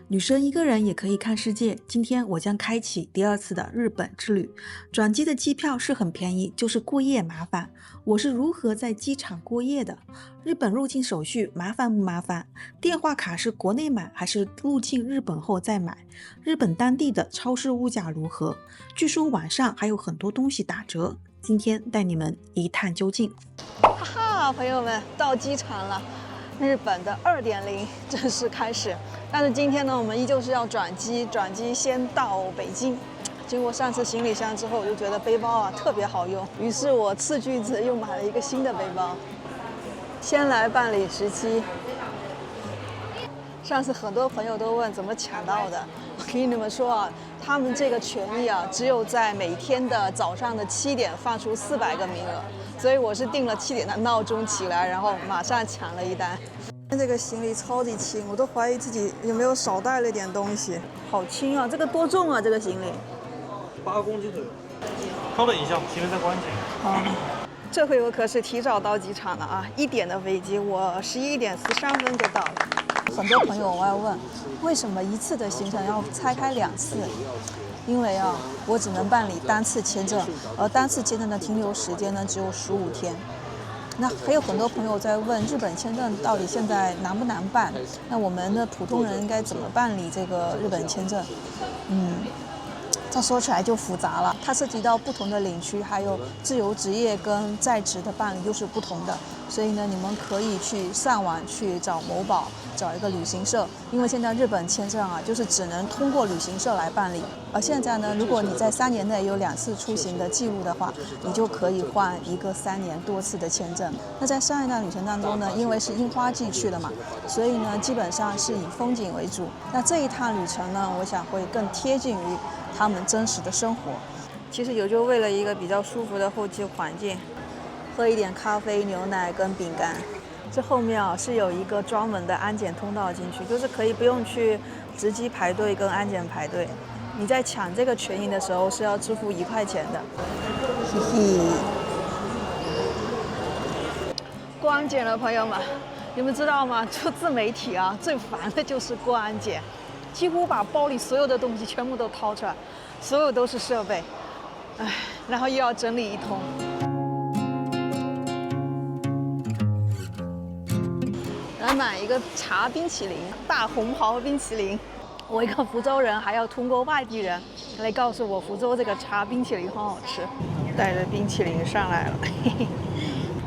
女生一个人也可以看世界。今天我将开启第2次的日本之旅。转机的机票是很便宜，就是过夜麻烦。我是如何在机场过夜的？日本入境手续麻烦不麻烦？电话卡是国内买还是入境日本后再买？日本当地的超市物价如何？据说晚上还有很多东西打折。今天带你们一探究竟。哈哈，朋友们，到机场了。日本的2.0正式开始，但是今天呢，我们依旧是要转机先到北京。经过上次行李箱之后，我就觉得背包特别好用，于是我斥巨资又买了一个新的背包。先来办理值机。上次很多朋友都问怎么抢到的，我跟你们说他们这个权益只有在每天的早上的7点放出400个名额。所以我是定了7点的闹钟起来，然后马上抢了一单。这个行李超级轻，我都怀疑自己有没有少带了点东西。好轻啊！这个多重啊？这个行李8公斤左右。稍等一下，行李在关检。好，这回我可是提早到机场了1点的飞机，我11点13分就到了。很多朋友我要问，为什么一次的行程要拆开2次？因为我只能办理单次签证，而单次签证的停留时间呢只有15天。那还有很多朋友在问，日本签证到底现在难不难办？那我们的普通人应该怎么办理这个日本签证？这说起来就复杂了，它涉及到不同的领区，还有自由职业跟在职的办理又是不同的。所以呢，你们可以去上网去找某宝，找一个旅行社，因为现在日本签证就是只能通过旅行社来办理。而现在呢，如果你在3年内有2次出行的记录的话，你就可以换一个3年多次的签证。那在上一段旅程当中呢，因为是樱花季去的嘛，所以呢，基本上是以风景为主。那这一趟旅程呢，我想会更贴近于他们真实的生活。其实也就为了一个比较舒服的候机环境，喝一点咖啡、牛奶跟饼干。这后面是有一个专门的安检通道进去，就是可以不用去值机排队跟安检排队。你在抢这个权益的时候是要支付1块钱的。嘿嘿。过安检了，朋友们，你们知道吗？做自媒体最烦的就是过安检。几乎把包里所有的东西全部都掏出来，所有都是设备，然后又要整理一通。来买一个茶冰淇淋，大红袍冰淇淋。我一个福州人还要通过外地人来告诉我福州这个茶冰淇淋很好吃。带着冰淇淋上来了，嘿嘿。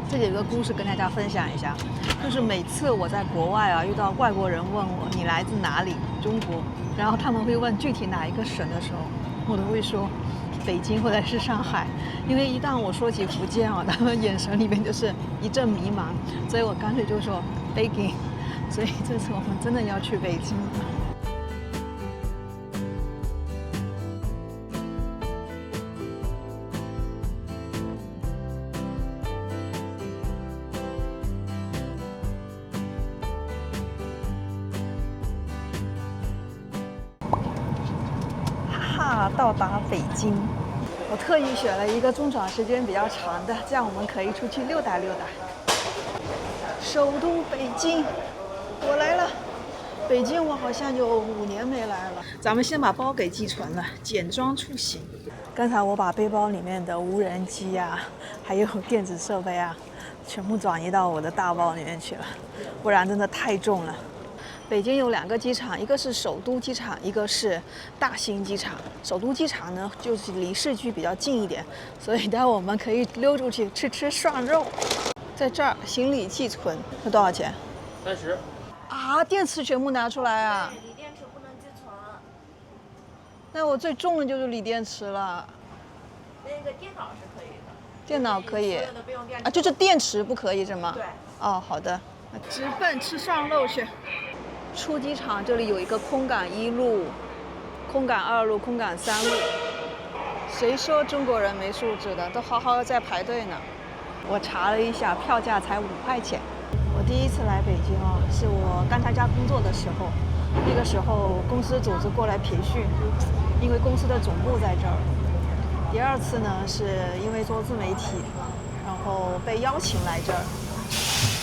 这里有个故事跟大家分享一下，就是每次我在国外遇到外国人问我你来自哪里，中国，然后他们会问具体哪一个省的时候，我都会说北京或者是上海，因为一旦我说起福建他们眼神里面就是一阵迷茫，所以我干脆就说北京。所以这次我们真的要去北京。到达北京，我特意选了一个中转时间比较长的，这样我们可以出去溜达溜达。首都北京，我来了。北京我好像有5年没来了。咱们先把包给寄存了，简装出行。刚才我把背包里面的无人机还有电子设备全部转移到我的大包里面去了，不然真的太重了。北京有2个机场，一个是首都机场，一个是大兴机场。首都机场呢，就是离市区比较近一点，所以待会我们可以溜出去吃涮肉。在这儿行李寄存，这多少钱？30。电池全部拿出来对，锂电池不能寄存。那我最重的就是锂电池了。那个电脑是可以的。电脑可以。所有的备用电池。就是电池不可以是吗？对。好的。直奔吃涮肉去。出机场这里有一个空港1路、空港2路、空港3路。谁说中国人没素质的，都好好在排队呢。我查了一下，票价才5块钱。我第一次来北京是我刚参加工作的时候，那个时候公司组织过来培训，因为公司的总部在这儿。第2次呢，是因为做自媒体，然后被邀请来这儿。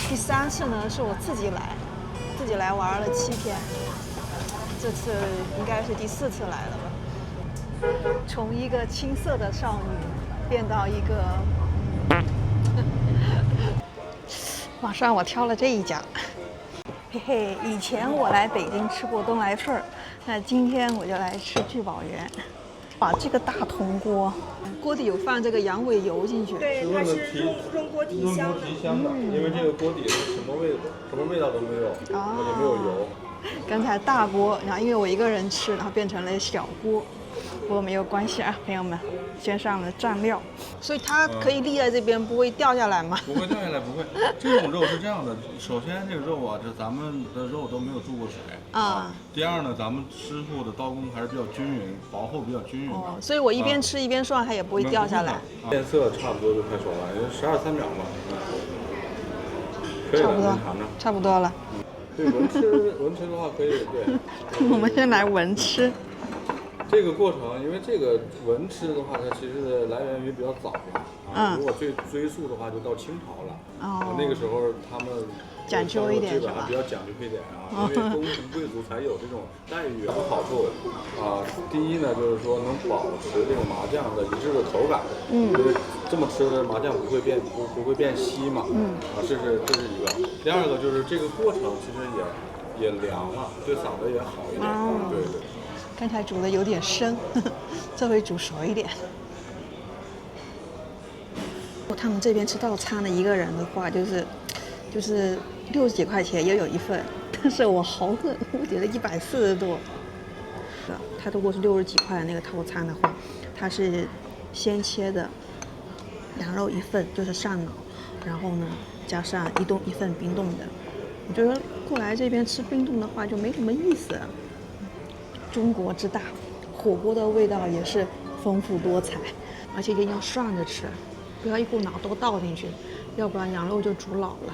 第3次呢，是我自己来玩了7天。这次应该是第4次来了吧。从一个青涩的少女变到一个，马上我挑了这一家。嘿嘿，以前我来北京吃过东来顺儿，那今天我就来吃聚宝园。哇，这个大铜锅，锅底有放这个羊尾油进去。对，它是用锅提香的。提香的，因为这个锅底是什么味道都没有，也没有油。刚才大锅，然后因为我一个人吃，然后变成了小锅，不过没有关系啊，朋友们，先上了蘸料，所以它可以立在这边，不会掉下来吗？不会掉下来，不会。这种肉是这样的，首先这个肉啊，就咱们的肉都没有注过水啊。第二呢，咱们师傅的刀工还是比较均匀，薄厚比较均匀的。哦，所以我一边吃一边涮，它也不会掉下来。变色差不多就快熟了，也就12、3秒吧。可以了，你尝尝。差不多了。对，闻吃的话可以，对。我们先来闻吃。这个过程，因为这个闻吃的话，它其实来源于比较早了如果追溯的话，就到清朝了。那个时候他们讲究一点是吧？还比较讲究一点因为宫廷贵族才有这种待遇和好处第一呢，就是说能保持这个麻酱的一致的口感。因为这么吃的麻酱不会变稀嘛。这是一个。第二个就是这个过程其实也凉了，对嗓子也好一点。对。刚才煮的有点生，这回煮熟一点。他们这边吃套餐的一个人的话，就是60几块钱也有一份，但是我好狠，我点了140多。它如果是60几块的那个套餐的话，它是先切的羊肉1份，就是上脑，然后呢加上一份冰冻的。我觉得过来这边吃冰冻的话就没什么意思。中国之大，火锅的味道也是丰富多彩，而且一定要涮着吃，不要一股脑都倒进去，要不然羊肉就煮老了。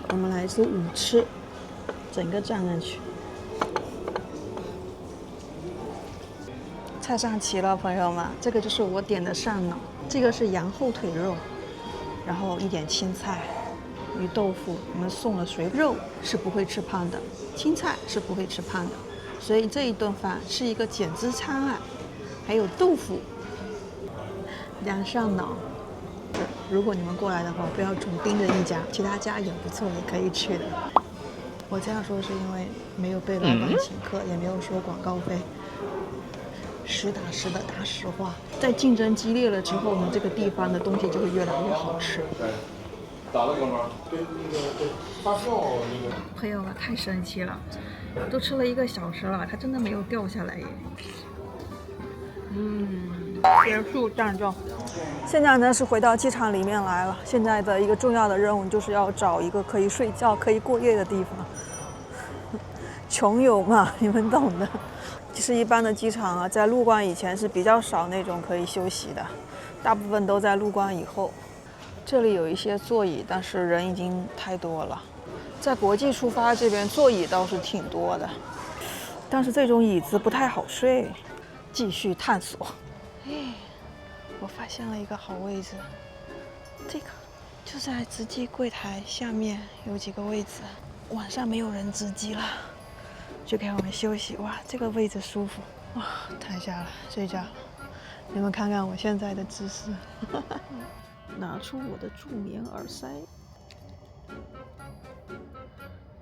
我们来一次五吃，整个蘸上去。菜上齐了，朋友们，这个就是我点的上脑，这个是羊后腿肉，然后一点青菜。鱼豆腐我们送了水，肉是不会吃胖的，青菜是不会吃胖的，所以这一顿饭是一个减脂餐啊。还有豆腐，羊上脑。如果你们过来的话，不要总盯着一家，其他家也不错，也可以去的。我这样说是因为没有被老板请客，也没有收广告费，实打实的大实话。在竞争激烈了之后呢，这个地方的东西就会越来越好吃。打了哥们儿，对发票那个。朋友们太神奇了，都吃了1个小时了，它真的没有掉下来耶。结束站证。现在呢是回到机场里面来了，现在的一个重要的任务就是要找一个可以睡觉、可以过夜的地方。穷游嘛，你们懂的。其实一般的机场啊，在入关以前是比较少那种可以休息的，大部分都在入关以后。这里有一些座椅，但是人已经太多了。在国际出发这边座椅倒是挺多的，但是这种椅子不太好睡。继续探索。我发现了一个好位置，这个就在值机柜台下面有几个位置，晚上没有人值机了，就给我们休息。哇，这个位置舒服，哇，躺下了，睡觉了。你们看看我现在的姿势。拿出我的助眠耳塞。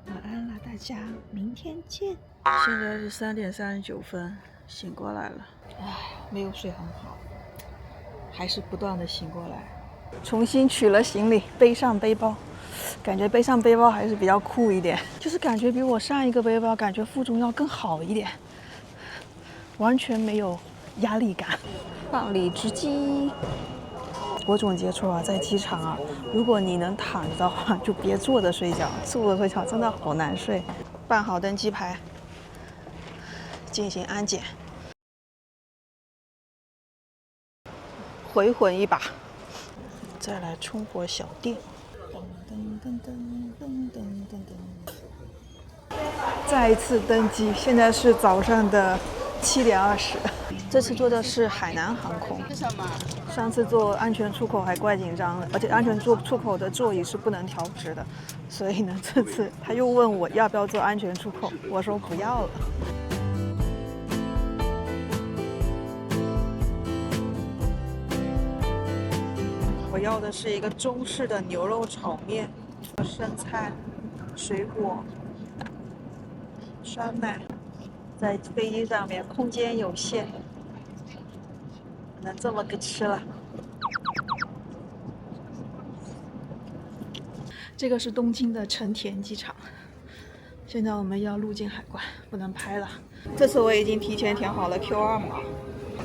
晚安啦，大家，明天见。现在是3点39分，醒过来了。没有睡很好，还是不断的醒过来。重新取了行李，背上背包，感觉背上背包还是比较酷一点，就是感觉比我上一个背包感觉负重要更好一点，完全没有压力感。办理值机。我总结出在机场啊，如果你能躺着的话，就别坐着睡觉，坐着睡觉真的好难睡。办好登机牌，进行安检，回魂一把，再来冲火小店。再一次登机，现在是早上的7点20。这次坐的是海南航空。是什么？上次坐安全出口还怪紧张的，而且安全出口的座椅是不能调直的，所以呢，这次他又问我要不要坐安全出口，我说不要了。我要的是一个中式的牛肉炒面，生菜、水果、酸奶。在飞机上面空间有限，只能这么个吃了。这个是东京的成田机场，现在我们要入境海关，不能拍了。这次我已经提前填好了 QR 码，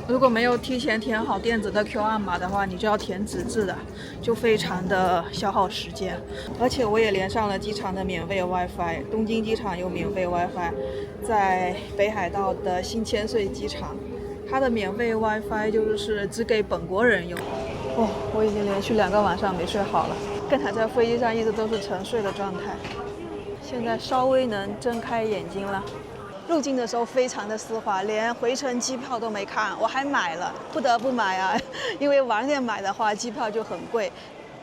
如果没有提前填好电子的 QR 码的话，你就要填纸质的，就非常的消耗时间。而且我也连上了机场的免费 WiFi， 东京机场有免费 WiFi， 在北海道的新千岁机场，它的免费 WiFi 就是只给本国人用。哦，我已经连续2个晚上没睡好了，刚才在飞机上一直都是沉睡的状态，现在稍微能睁开眼睛了。入境的时候非常的丝滑，连回程机票都没看，我还买了，不得不买啊，因为晚点买的话机票就很贵。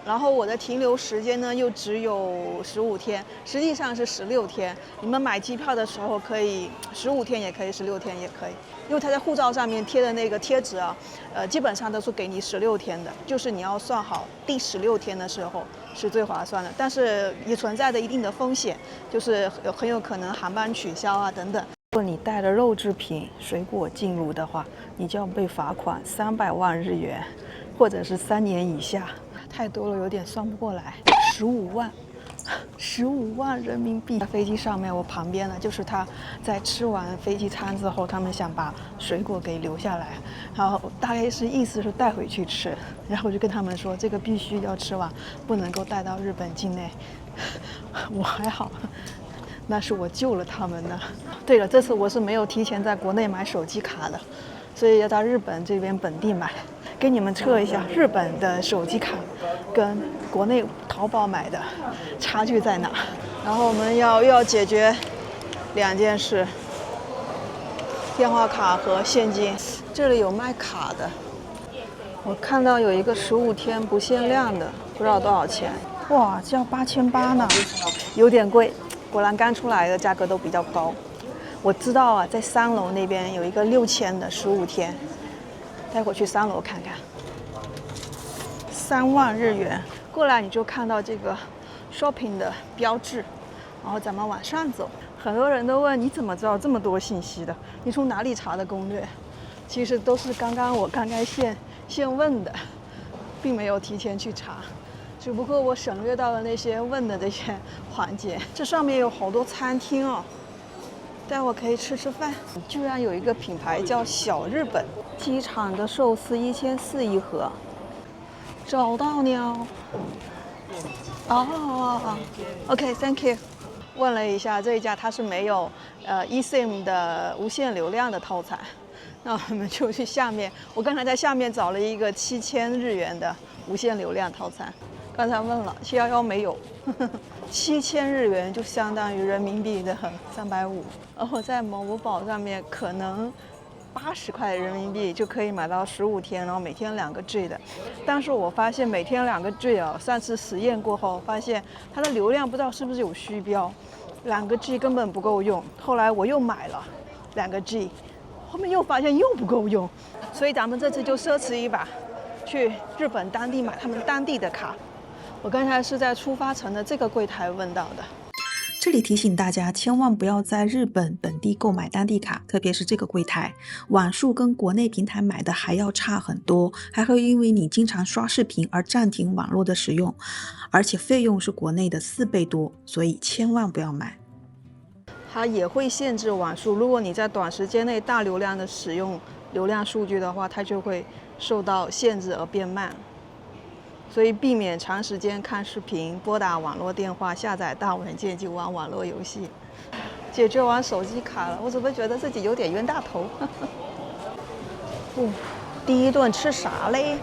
然后我的停留时间呢又只有15天，实际上是16天。你们买机票的时候可以15天也可以，16天也可以，因为它在护照上面贴的那个贴纸啊，基本上都是给你16天的，就是你要算好第16天的时候是最划算的，但是也存在着一定的风险，就是很有可能航班取消啊等等。如果你带了肉制品、水果进入的话，你就要被罚款300万日元，或者是3年以下。太多了，有点算不过来。15万人民币。在飞机上面，我旁边呢，就是他在吃完飞机餐之后，他们想把水果给留下来，然后大概是意思是带回去吃。然后我就跟他们说，这个必须要吃完，不能够带到日本境内。我还好，那是我救了他们呢。对了，这次我是没有提前在国内买手机卡的，所以要在日本这边本地买。给你们测一下日本的手机卡跟国内淘宝买的差距在哪。然后我们又要解决2件事，电话卡和现金。这里有卖卡的，我看到有一个15天不限量的，不知道多少钱。哇，这要8800呢，有点贵。果然刚出来的价格都比较高。我知道啊，在3楼那边有一个6000的15天。待会去3楼看看，3万日元。过来你就看到这个 shopping 的标志，然后咱们往上走。很多人都问你怎么知道这么多信息的？你从哪里查的攻略？其实都是我刚刚现问的，并没有提前去查，只不过我省略到了那些问的这些环节。这上面有好多餐厅哦。待会可以吃饭。居然有一个品牌叫小日本，机场的寿司1400一盒。找到了。哦 ，OK，Thank you。问了一下这一家，它是没有eSIM 的无限流量的套餐。那我们就去下面，我刚才在下面找了一个7000日元的无限流量套餐。刚才问了711没有，7000日元就相当于人民币的350，然后在某某宝上面可能80块人民币就可以买到15天，然后每天2个 G 的。但是我发现每天2个 G 啊，上次实验过后发现它的流量不知道是不是有虚标，2个 G 根本不够用。后来我又买了2个 G， 后面又发现又不够用，所以咱们这次就奢侈一把，去日本当地买他们当地的卡。我刚才是在出发城的这个柜台问到的。这里提醒大家，千万不要在日本本地购买当地卡，特别是这个柜台，网速跟国内平台买的还要差很多，还会因为你经常刷视频而暂停网络的使用，而且费用是国内的4倍多，所以千万不要买。它也会限制网速，如果你在短时间内大流量的使用流量数据的话，它就会受到限制而变慢。所以避免长时间看视频、拨打网络电话、下载大文件及玩网络游戏。解决完手机卡了，我怎么觉得自己有点冤大头？第一顿吃啥嘞？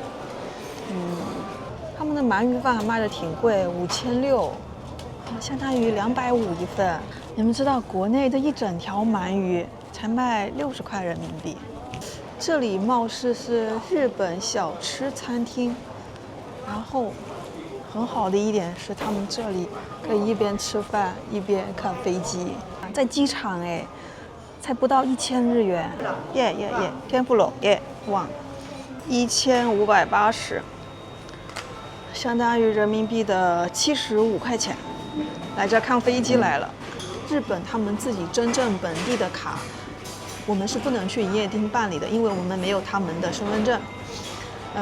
他们的鳗鱼饭还卖的挺贵，5600，相当于250一份。你们知道国内这一整条鳗鱼才卖60块人民币。这里貌似是日本小吃餐厅，然后很好的一点是他们这里可以一边吃饭一边看飞机。在机场哎，才不到1000日元，天妇罗哇，1580，相当于人民币的75块钱。来这看飞机来了。日本他们自己真正本地的卡，我们是不能去营业厅办理的，因为我们没有他们的身份证。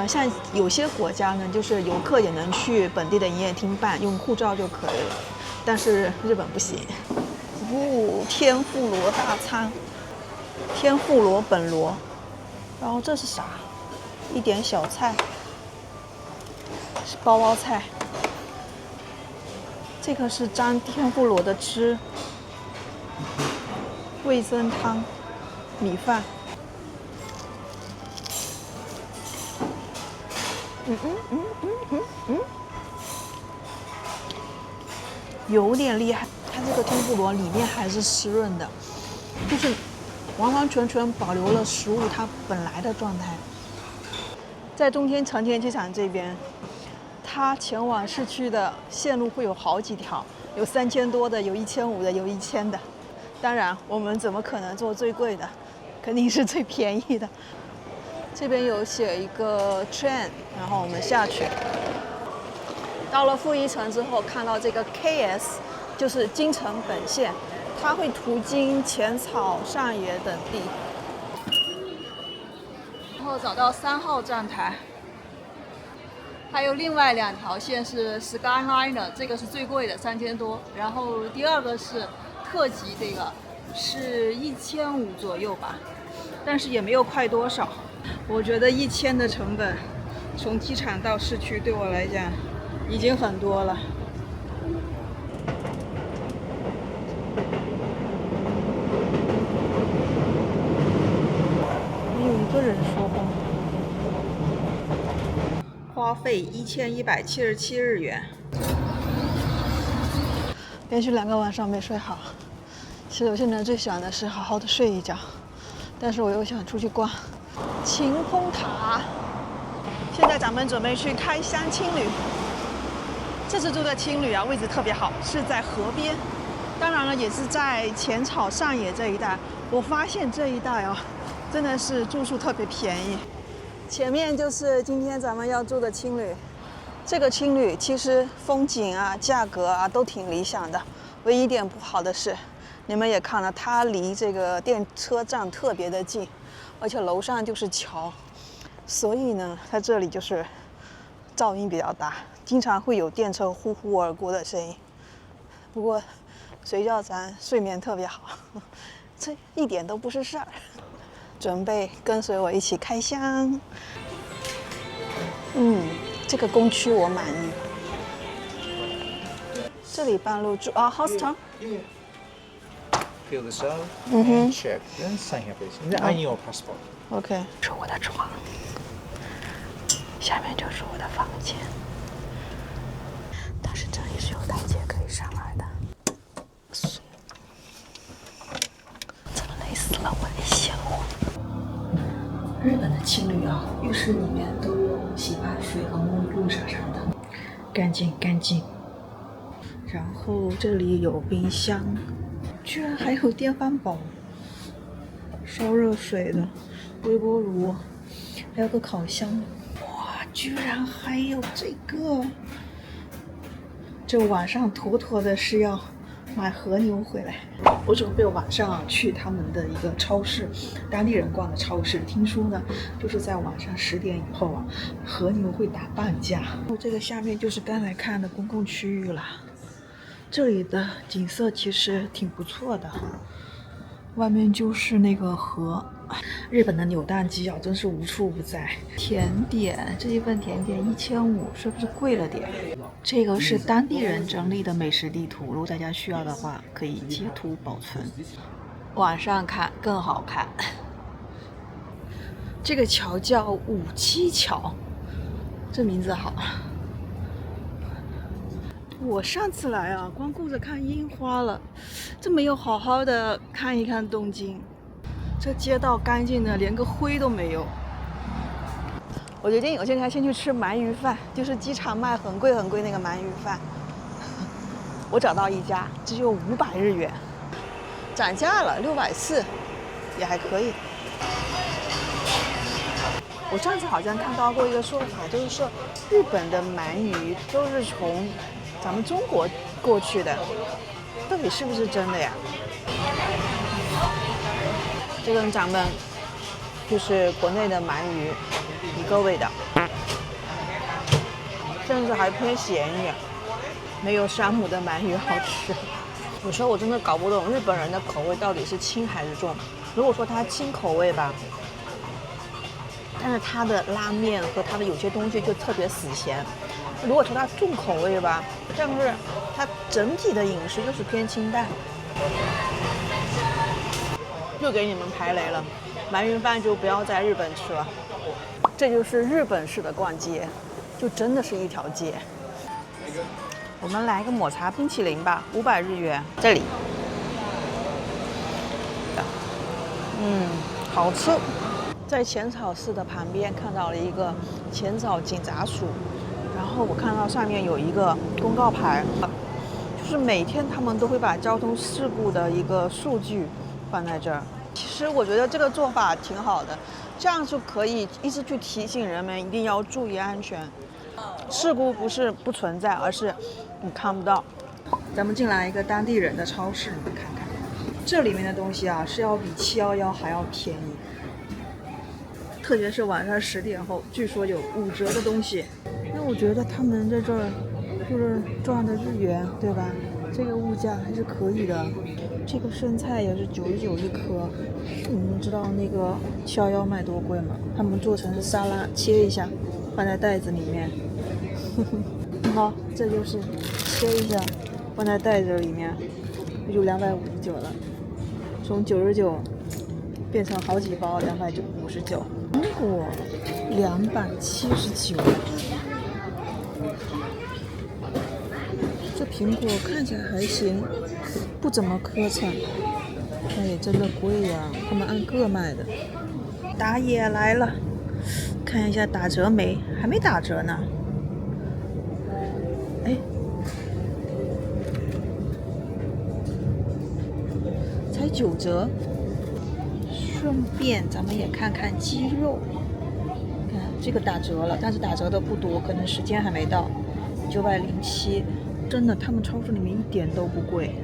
像有些国家呢，就是游客也能去本地的营业厅办，用护照就可以了。但是日本不行。天妇罗大餐，天妇罗本罗，然后这是啥？一点小菜，是包菜。这个是沾天妇罗的汁，味噌汤，米饭。有点厉害。它这个天妇罗里面还是湿润的，就是完完全全保留了食物它本来的状态。在冬天成田机场这边，它前往市区的线路会有好几条，有3000多的，有1500的，有1000的。当然，我们怎么可能坐最贵的？肯定是最便宜的。这边有写一个 train， 然后我们下去。到了负1层之后，看到这个 KS， 就是京成本线，它会途经浅草、上野等地。然后找到3号站台。还有另外2条线是 Skyliner， 这个是最贵的，3000多。然后第二个是特级，这个是1500左右吧，但是也没有快多少。我觉得1000的成本，从机场到市区对我来讲已经很多了。没有一个人说话。花费1177日元，连续2个晚上没睡好。其实我现在最想的是好好的睡一觉，但是我又想出去逛晴空塔。现在咱们准备去开箱青旅。这次住的青旅啊，位置特别好，是在河边。当然了，也是在浅草、上野这一带。我发现这一带啊，真的是住宿特别便宜。前面就是今天咱们要住的青旅，这个青旅其实风景啊、价格啊都挺理想的，唯一一点不好的是，你们也看了，它离这个电车站特别的近，而且楼上就是桥，所以呢，它这里就是噪音比较大，经常会有电车呼呼而过的声音。不过，谁叫咱睡眠特别好，这一点都不是事儿。准备跟随我一起开箱。这个工区我满意。这里半路住啊 ，hostel。Feel the cell and check. Then sign here, please. I need your passport. OK， 是我的床，下面就是我的房间。但是这里是有台阶可以上来的。真累死了，我的小伙。日本的青旅啊，浴室里面都有洗发水和沐浴露啥啥的，干净干净。然后这里有冰箱，居然还有电饭煲、烧热水的微波炉，还有个烤箱。哇，居然还有这个！这晚上妥妥的是要买和牛回来。我准备晚上去他们的一个超市，当地人逛的超市。听说呢，就是在晚上10点以后啊，和牛会打半价。这个下面就是刚才看的公共区域了。这里的景色其实挺不错的，外面就是那个河。日本的扭蛋机啊，真是无处不在。甜点，这一份甜点1500，是不是贵了点？这个是当地人整理的美食地图，如果大家需要的话，可以截图保存。晚上看更好看。这个桥叫五七桥，这名字好。我上次来啊，光顾着看樱花了，这没有好好的看一看东京。这街道干净的连个灰都没有。我决定我现在先去吃鳗鱼饭，就是机场卖很贵很贵那个鳗鱼饭。我找到一家，只有500日元，涨价了640，也还可以。我上次好像看到过一个说法，就是说日本的鳗鱼都是从咱们中国过去的，到底是不是真的呀？这跟咱们就是国内的鳗鱼一个味道，甚至还偏咸一点，没有山姆的鳗鱼好吃。有时候我真的搞不懂日本人的口味到底是轻还是重。如果说它轻口味吧，但是它的拉面和它的有些东西就特别死咸。如果说它重口味吧，但是它整体的饮食就是偏清淡。又给你们排雷了，鳗鱼饭就不要在日本吃了。这就是日本式的逛街，就真的是一条街。我们来个抹茶冰淇淋吧，500日元，这里。好吃。在浅草寺的旁边看到了一个浅草警察署，然后我看到上面有一个公告牌，就是每天他们都会把交通事故的一个数据放在这儿。其实我觉得这个做法挺好的，这样就可以一直去提醒人们一定要注意安全。事故不是不存在，而是你看不到。咱们进来一个当地人的超市，你们看看，这里面的东西啊是要比711还要便宜。特别是晚上10点后，据说有5折的东西。那我觉得他们在这儿就是赚的日元，对吧？这个物价还是可以的。这个生菜也是99一颗。你们知道那个711卖多贵吗？他们做成沙拉，切一下，放在袋子里面。好，这就是切一下，放在袋子里面，也就259了。从99变成好几包259。苹果279，这苹果看起来还行，不怎么磕碜，但也真的贵呀，他们按个卖的。打野来了，看一下打折没？还没打折呢。哎，才9折。顺便咱们也看看鸡肉，看这个打折了，但是打折的不多，可能时间还没到。907，真的，他们超市里面一点都不贵，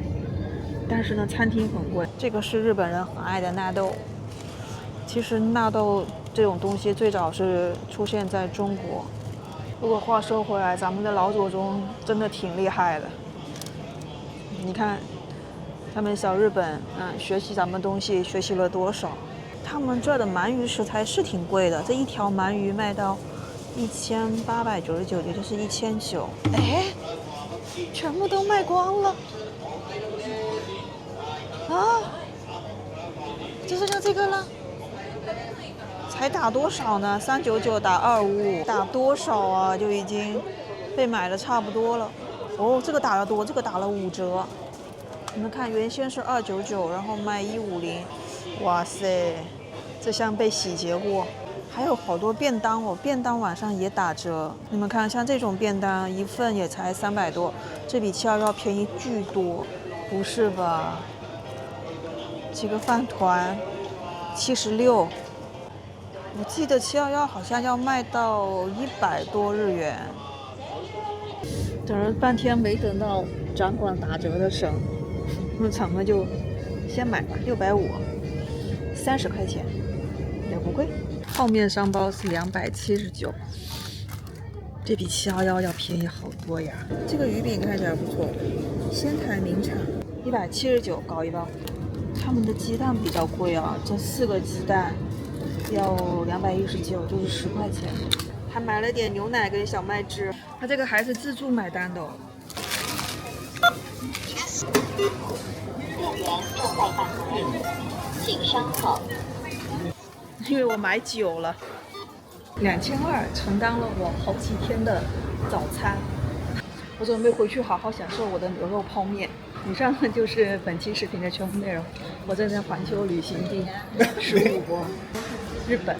但是呢，餐厅很贵。这个是日本人很爱的纳豆，其实纳豆这种东西最早是出现在中国。不过话说回来，咱们的老祖宗真的挺厉害的。你看。他们小日本，学习咱们东西学习了多少？他们这儿的鳗鱼食材是挺贵的，这一条鳗鱼卖到1899，也就是1900。哎，全部都卖光了啊！就剩下这个了，才打多少呢？399打255，打多少啊？就已经被买的差不多了。哦，这个打得多，这个打了5折。你们看，原先是299，然后卖150，哇塞，这像被洗劫过。还有好多便当哦，便当晚上也打折。你们看，像这种便当一份也才300多，这比711便宜巨多，不是吧？几个饭团76，我记得711好像要卖到100多日元。等了半天没等到掌管打折的声。那咱们就先买吧，650，30块钱，也不贵。泡面商包是279，这比711要便宜好多呀。这个鱼饼看起来不错，仙台名产，179搞一包。他们的鸡蛋比较贵啊，这4个鸡蛋要219，就是10块钱。还买了点牛奶跟小麦汁，他这个还是自助买单的哦。请稍后。因为我买久了，2200承担了我好几天的早餐。我准备回去好好享受我的牛肉泡面。以上呢就是本期视频的全部内容。我正在环球旅行地15国，日本。